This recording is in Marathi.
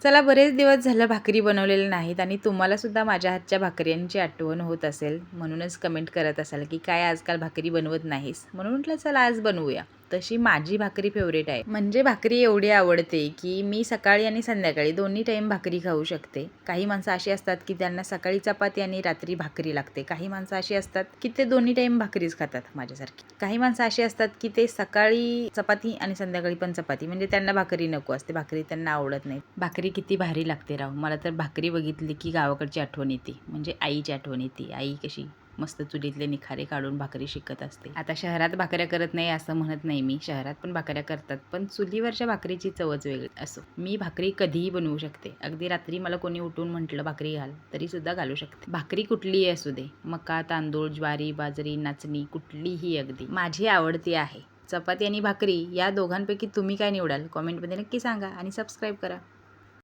चला, बरेच दिवस झालं भाकरी बनवलेल्या नाहीत आणि तुम्हाला सुद्धा माझ्या हातच्या भाकऱ्यांची आठवण होत असेल, म्हणूनच कमेंट करत असाल की काय आजकाल भाकरी बनवत नाहीस. म्हणून म्हटलं चला आज बनवूया. तशी माझी भाकरी फेवरेट आहे. म्हणजे भाकरी एवढी आवडते की मी सकाळी आणि संध्याकाळी दोन्ही टाईम भाकरी खाऊ शकते. काही माणसं अशी असतात की त्यांना सकाळी चपाती आणि रात्री भाकरी लागते. काही माणसं अशी असतात की ते दोन्ही टाईम भाकरीच खातात माझ्यासारखी. काही माणसं अशी असतात की ते सकाळी चपाती आणि संध्याकाळी पण चपाती, म्हणजे त्यांना भाकरी नको असते, भाकरी त्यांना आवडत नाही. भाकरी किती भारी लागते राव. मला तर भाकरी बघितली की गावाकडची आठवण येते, म्हणजे आईची आठवण येते. आई कशी मस्त चुलीतले निखारे काढून भाकरी शिकत असते. आता शहरात भाकऱ्या करत नाही असं म्हणत नाही मी, शहरात पण भाकऱ्या करतात, पण चुलीवरच्या भाकरीची चवच वेगळी. असो, मी भाकरी कधीही बनवू शकते. अगदी रात्री मला कोणी उठून म्हटलं भाकरी घाल तरी सुद्धा घालू शकते. भाकरी कुठलीही असू दे, मका, तांदूळ, ज्वारी, बाजरी, नाचणी, कुठलीही अगदी माझी आवडती आहे. चपाती आणि भाकरी या दोघांपैकी तुम्ही काय निवडाल? कॉमेंटमध्ये नक्की सांगा आणि सबस्क्राईब करा.